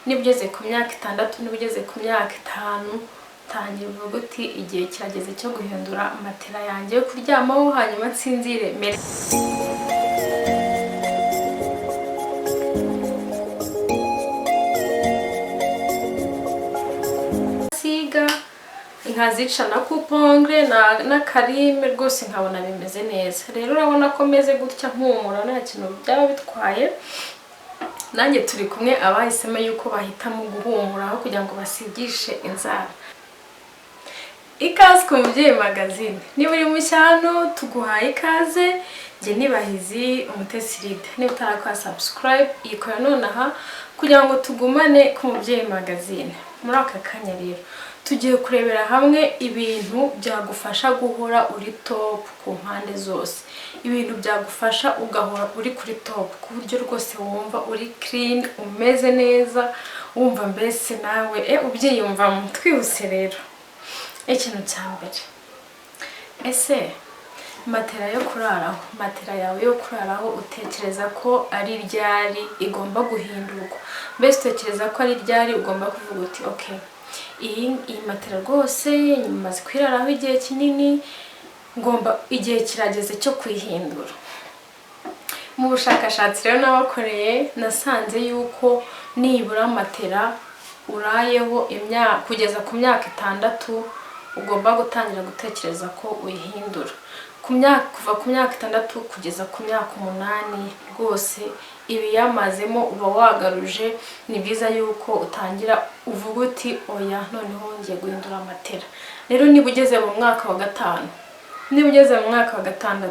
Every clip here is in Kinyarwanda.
niba ugeze ku myaka 6 niba ugeze ku myaka 5 tangira uvuga uti igihe kirageze cyo guhindura matera yanjye yo kuryamaho hanyuma nsinzire mere. Siga inkazica na coupongle na karime rwose nkabona bimeze neza. Rero urabona ko meze gutya nkumura nta kintu byaba bitwaye. Nanjye turi kumwe abahisemo yuko bahitamo guhumuraho kugira ngo basigishe inzara. Ikaze ku UmubyeyiMagazine. Niba uri mushyano tuguhaye ikaze. Nge nibahizi umutesiride. Niba utarakora subscribe ikora nonaha kugira ngo tugumane ku UmubyeyiMagazine. Muri aka kanya rero tugiye kurebera hamwe ibintu byagufasha guhora uri top ku mpande zose. Ibintu byagufasha ugahora uri kuri top ku buryo rwose wumva uri clean, umeze neza, wumva mbese nawe ubyiyumva mu twihuse rero. Ikintu cya mbere, ese matera yo kuraraho, matera yawe yo kuraraho utekereza ko ari ryari igomba guhindurwa? Mbese utekereza ko ari ryari ugomba kuvuga uti okay, iyi matera rwose nyumaze kwiraraho igihe kinini, ngomba igihe kirageze cyo kwihindura. Mu bushakashatsi rero nabakoreye nasanze yuko nibura matera urayeho kugeza ku myaka 6 ugomba gutangira gutekereza ko uyihindura. Kuva ku myaka 6 kugeza ku myaka 8 rwose ibi yamazemo uba wagaruje. Ni byiza yuko utangira uvuga uti oya noneho ngiye guhindura matera. Rero niba ugeze mu mwaka wa 5, niba ugeze mu mwaka wa 6,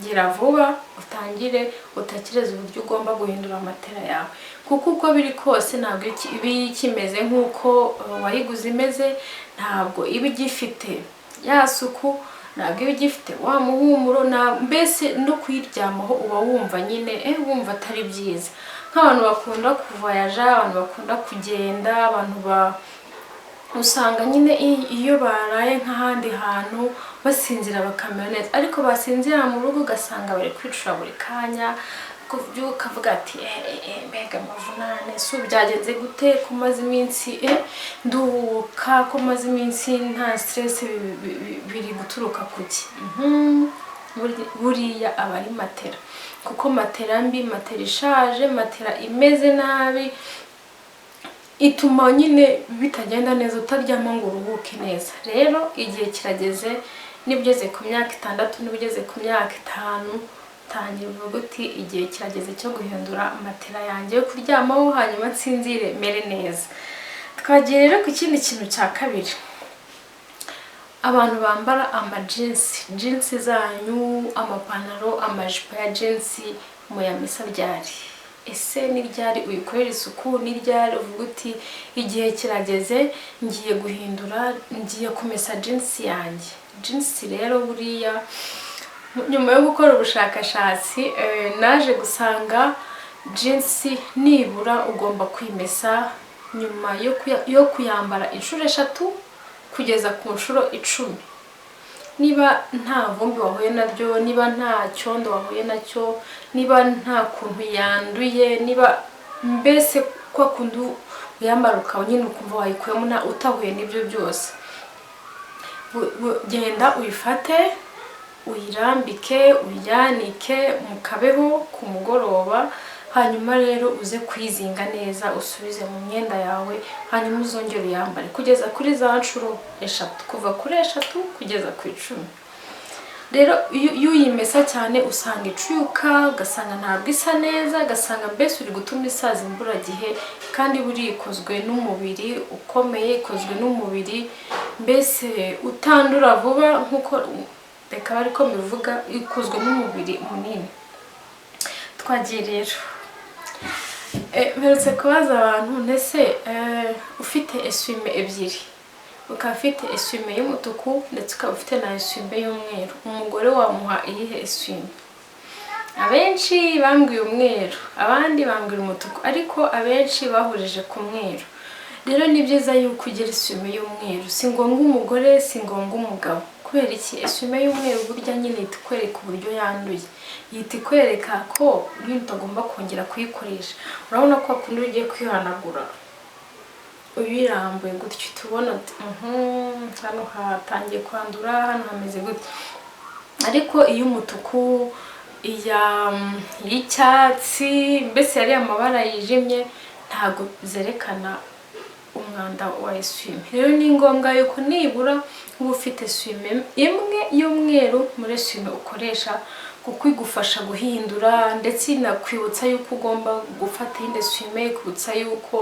gira vuba utangire utekereze uburyo ugomba guhindura matera yawe, kuko uko biri kose ntabwo ibi kimeze nkuko wayiguze imeze, ntabwo ibi gifite ya suku, ntabwo ibi gifite wa muhumuro, mbese no kuyiryamaho uba wumva nyine wumva atari byiza. Nk'abantu bakunda kuvoyaja, abantu bakunda kugenda, abantu usanga nyine iyo baraye nk'ahandi hantu basinzira bakamera neza, ariko basinzira mu rugo ugasanga bari kwicura buri kanya, kubyuka avuga ati mbega amavunane, so byagenze gute ko maze iminsi nduhuka, ko maze iminsi nta stress biri guturuka kuki? Buriya aba ari matera, kuko matera mbi, matera ishaje, matera imeze nabi ituma nyine bitagenda neza, utaryama ngo uruhuke neza. Rero igihe kirageze, niba ugeze ku myaka 6 niba ugeze ku myaka 5 tangira uvuga uti igihe kirageze cyo guhindura matera yanjye yo kuryamaho hanyuma nsinzire mere neza. Twagiye rero ku kindi kintu cya kabiri, abantu bambara jeans zanyu, amapantaro, amajipo ya jeans muyamesa ryari? Ese ni ryari uyikorera isuku? Ni ryari uvuga uti igihe kirageze ngiye guhindura, ngiye kumesa jeans yanjye? Jeans rero buriya nyuma yo gukora ubushakashatsi naje gusanga jeans nibura ugomba kwimesa nyuma yo kuyambara inshuro 3 kugeza ku nshuro 10. Niba nta vumbi wahuye naryo, niba nta cyondo wahuye nacyo, niba nta kuntu yanduye, niba mbese kwa kundu uyambara ukaba nyine ukumva wayikuyemo utahuye n'ibyo byose, genda uyifate, uyirambike, uyanike mu kabeho ku mugoroba, hanyuma rero uze kwizinga neza, usubize mu myenda yawe, hanyuma uzongere uyambare kugeza kuri za nshuro 3, kuva kuri 3 kugeza ku 10. Rero iyo uyimesa cyane usanga icuyuka, ugasanga ntabwo isa neza, ugasanga mbese uri gutuma isaza imburagihe, kandi buri ikozwe n'umubiri ukomeye, ikozwe n'umubiri mbese utandura vuba, nkuko reka ariko bivuga, ikozwe n'umubiri munini. Twagiye rero mperutse kubaza abantu, ndetse ufite eswime ebyiri, ukaba ufite eswime y'umutuku ndetse ukaba ufite na eswime y'umweru, umugore wamuha iyihe eswime? Abenshi bambwiye umweru, abandi bambwira umutuku, ariko abenshi bahurije ku mweru. Rero ni byiza yuko ugira eswime y'umweru, si ngombwa umugore, si ngombwa umugabo, kubera iki esume y'umweru burya nyine itikwereka uburyo yanduye, yitikwereka ko ibintu utagomba kongera kuyikoresha. Urabona ko akundi ugiye kwihanagura ubirambuye gutyo tubona hano hatangiye kwandura, hano hameze gutya. Ariko iyo umutuku y'icyatsi mbese yari amabara yijimye ntago zerekana umwanda wa esume. Rero ni ngombwa yuko nibura uba ufite esume imwe y'umweru muri esume ukoresha, kuko igufasha guhindura ndetse inakwibutsa yuko ugomba gufata indi esume, ikibutsa yuko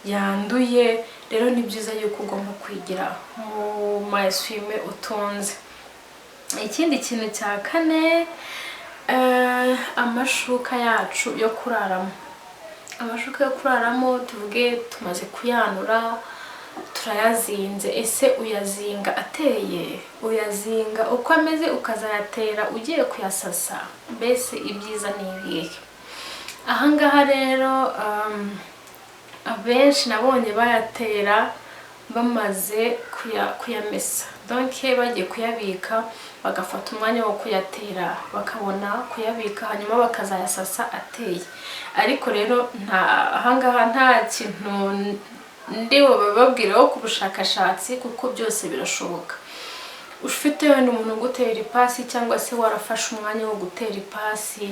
yanduye. Rero ni byiza yuko ugomba kwigira mu ma esume utunze. Ikindi kintu cya kane, amashuka yacu yo kuraramo. Amashuka yo kuraramo tuvuge tumaze kuyanura turayazinze, ese uyazinga ateye, uyazinga uko ameze ukazayatera ugiye kuyasasa, mbese ibyiza ni ibihe? Ahangaha rero abenshi nabonye bayatera bamaze kuyamesa, donc bagiye kuyabika bagafata umwanya wo kuyatera bakabona kuyabika hanyuma bakazayasasa ateye. Ariko rero ahangaha nta kintu ndiwe bababwireho ku bushakashatsi, kuko byose birashoboka. Ufite wenda umuntu gutera ipasi cyangwa se warafashe umwanya wo gutera ipasi,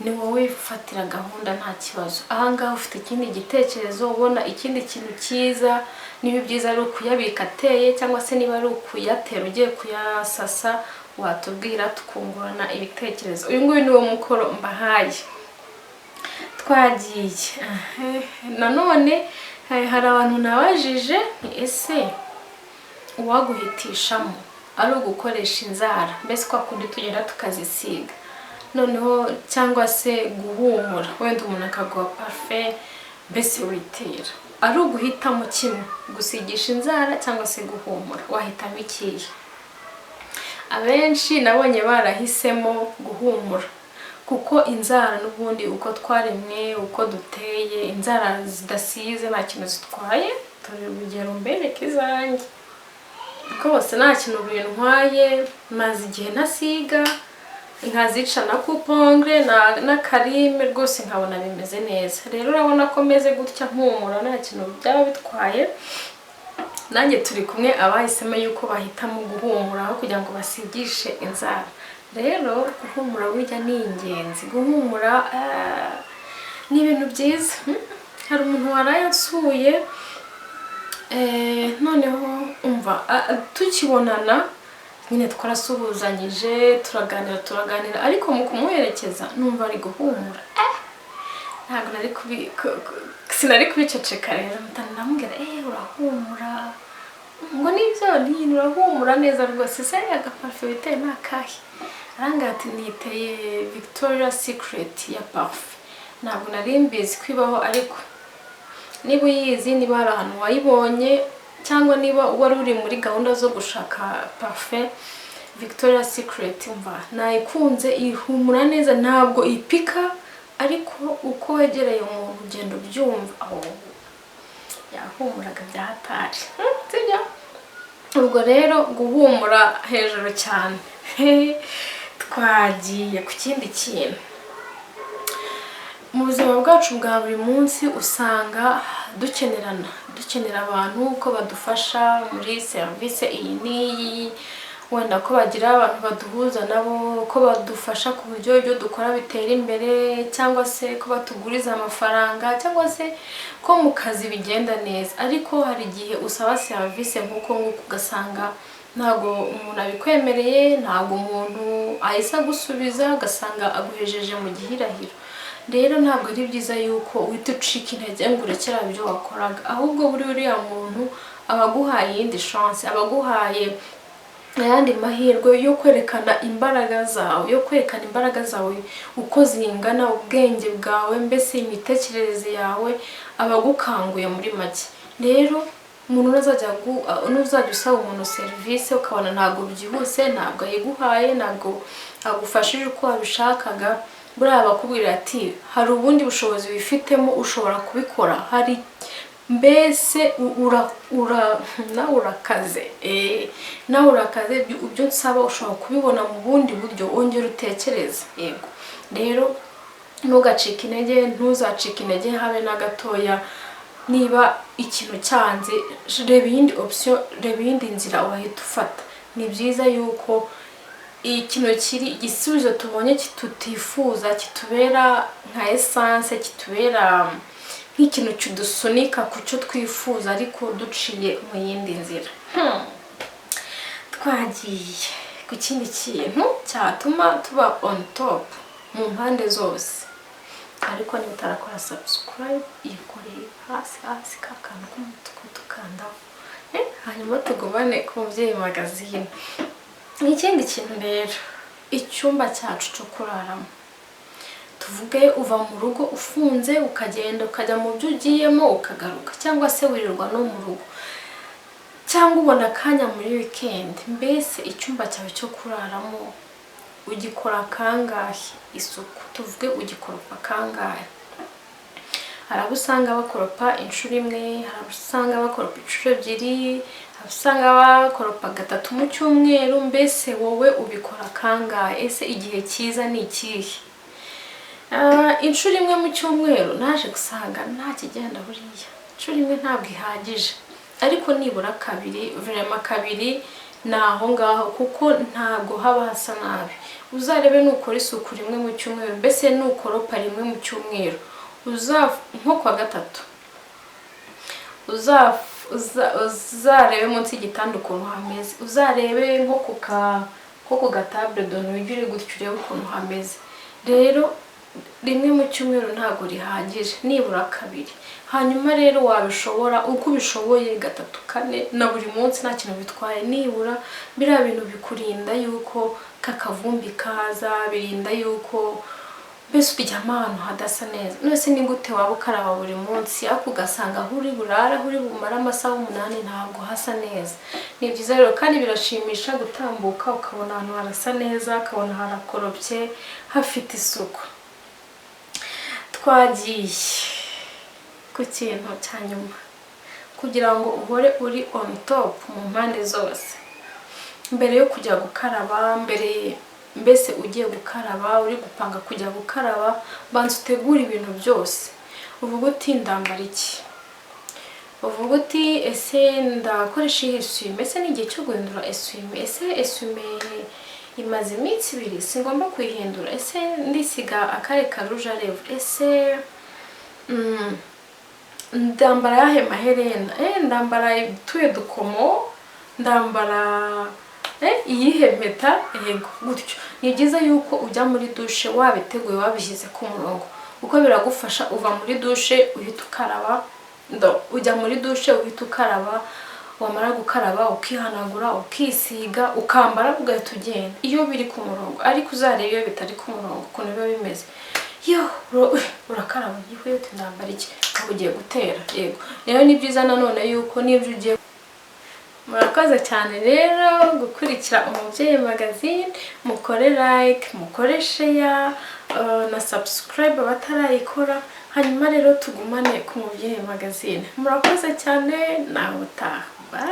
ni wowe ufatira gahunda nta kibazo. Ahangaha ufite ikindi gitekerezo, ubona ikindi kintu cyiza, niba byiza ari ukuyabika ateye cyangwa se niba ari ukuyatera ugiye kuyasasa, watubwira tukungurana ibitekerezo. Uyu nguyu ni wo mukoro mbahaye. Twagiye nanone hari abantu nabajije, ese uwaguhitishamo ari ugukoresha inzara, mbese kwa kundi tugenda tukazisiga noneho, cyangwa se guhumura, wenda umuntu akaguha parfait mbese witera, ari uguhitamo kimwe, gusigisha inzara cyangwa se guhumura, wahitamo ikihe? Abenshi nabonye barahisemo guhumura, kuko inzara n'ubundi uko twaremwe uko duteye, inzara zidasize nta kintu zitwaye. Turi urugero mbereke izanjye rwose nta kintu bintwaye, maze igihe ntasiga, nkazica na coupongre na karime rwose nkabona bimeze neza. Rero urabona ko meze gutya mpumura, nta kintu byaba bitwaye. Nanjye turi kumwe abahisemo yuko bahitamo guhumura aho kugira ngo basigishe inzara. Rero guhumura burya ni ingenzi. Guhumura ni ibintu byiza. Hari umuntu warayansuye, noneho umva tukibonana nyine twarasuhuzanyije, turaganira ariko mu kumuherekeza numva ari guhumura. Ntabwo sinari kubiceceka. Rero ndamubwira urahumura, ngo nibyo urahumura neza rwose. Se agaparfum witeye ni akahe? Arambwira ati niteye Victoria's Secret ya parfum. Ntabwo nari mbizi kwibaho, ariko niba uyizi, niba hari ahantu wayibonye, cyangwa niba wari uri muri gahunda zo gushaka parfum, Victoria's Secret umva nayikunze, ihumura neza, ntabwo ipika, ariko uko wegereye umuntu ugenda ubyumva yahumuraga bya hatari. Sibyo? Ubwo rero guhumura hejuru cyane. Twagiye ku kindi kintu. Mu buzima bwacu bwa buri munsi usanga dukenera abantu ko badufasha muri serivisi iyi n'iyi, wenda ko bagira abantu baduhuza nabo, ko badufasha ku buryo ibyo dukora bitera imbere, cyangwa se ko batuguriza amafaranga, cyangwa se ko mu kazi bigenda neza. Ariko hari igihe usaba serivisi nk'uko ugasanga ntabwo umuntu abikwemereye, ntabwo umuntu ahise agusubiza, ugasanga aguhejeje mu gihirahiro. Rero ntabwo ari byiza yuko uhita ucika intege ngo urekera ibyo wakoraga, ahubwo buri uriya muntu abaguhaye iyindi chance, abaguhaye ayandi mahirwe yo kwerekana imbaraga zawe, uko zingana, ubwenge bwawe, mbese imitekerereze yawe, abagukanguye muri make. Rero umuntu nuzajya usaba umuntu serivisi ukabona ntabwo byihuse, ntabwo ayiguhaye, ntabwo agufashije uko wabishakaga, buriya bakubwira ati hari ubundi bushobozi wifitemo ushobora kubikora, hari mbese nawe urakaze nawe urakaze ibyo nsaba ushobora kubibona mu bundi buryo wongera utekereza. Yego rero ntugacike intege, ntuzacike intege habe na gatoya. Niba ikintu cyanze reba iyindi option, reba iyindi nzira wahita ufata. Ni byiza yuko ikintu kiri igisubizo tubonye kitutifuza kitubera nka essence, kitubera nk'ikintu kidusunika ku cyo twifuza ariko duciye mu yindi nzira. Twagiye ku kindi kintu cyatuma tuba on top mu mpande zose. Ariko niba utarakora subscribe ikoreye hasi kakana k'umutuku tukandaho, hanyuma tugumane ku MubyeyiMagazine. Ikindi kintu rero, icyumba cyacu cyo kuraramo. Tuvuge uva mu rugo ufunze ukagenda ukajya mu byo ugiyemo ukagaruka, cyangwa se wirirwa no mu rugo, cyangwa ubona akanya muri weekend. Mbese icyumba cyawe cyo kuraramo ugikora kangahe isuku? Tuvuge ugikoropa kangahe? Hari abo usanga bakoropa inshuro imwe, hari abo usanga bakoropa inshuro ebyiri, hari usanga bakoropa gatatu mu cyumweru. Mbese wowe ubikora kangahe? Ese igihe cyiza ni ikihe? Inshuro imwe mu cyumweru naje gusanga nta kigenda buriya. Inshuro imwe ntabwo ihagije, ariko nibura kabiri, vraiment kabiri naho ngaho, kuko ntabwo haba hasa nabi. Uzarebe nukora isuku rimwe mu cyumweru, mbese nukoropa rimwe mu cyumweru, nko kwa gatatu uzarebe munsi y'igitanda ukuntu hameze, uzarebe nko ku gatable d'honneur ugire gutyo urebe ukuntu hameze. Rero rimwe mu cyumweru ntabwo rihagije, nibura kabiri. Hanyuma rero wabishobora uko ubishoboye gatatu kane na buri munsi nta kintu bitwaye. Nibura biriya bintu bikurinda yuko kakavumbi kaza, birinda yuko mbese uryama ahantu hadasa neza. Nose ni gute waba ukaraba buri munsi ariko ugasanga aho uri burara, aho uri bumara amasaha 8 ntabwo hasa neza? Ni byiza rero kandi birashimisha gutambuka ukabona ahantu harasa neza, ukabona harakorobye hafite isuku. Twagiye ku kintu cya nyuma kugira ngo uhore uri on top mu mpande zose. Mbere yo kujya gukaraba, mbese ugiye gukaraba, uri gupanga kujya gukaraba, banza utegura ibintu byose. Uvuga uti ndambara iki? Uvuga uti ese ndakoresha iyi esume? Ese ni igihe cyo guhindura esume? Ese esume imaze iminsi 2 singomba kuyihindura? Ese ndisiga akare ka rouge à lèvres? Ese ndambara yahe maherena? Ndambara tuye dukomo? Ndambara iyihe mpeta? Yego gutyo. Ni byiza yuko ujya muri douche wabiteguye, wabishyize ku murongo, uko biragufasha. Uva muri douche uhita ukaraba, ujya muri douche uhita ukaraba, wamara gukaraba ukihanagura, ukisiga, ukambara, ugahita ugenda. Iyo biri ku murongo. Ariko uzarebe iyo bitari ku murongo ukuntu biba bimeze. Urakaraba igihe uti ndambara iki? Ukaba ugiye gutera. Yego rero ni byiza nanone yuko nibyo ugiye. Murakoze cyane rero gukurikira UmubyeyiMagazine. Mukore like, mukore share na subscribe abatarayikora. Hanyuma rero tugumane ku UmubyeyiMagazine. Murakoze cyane, nawe utaha. Bye.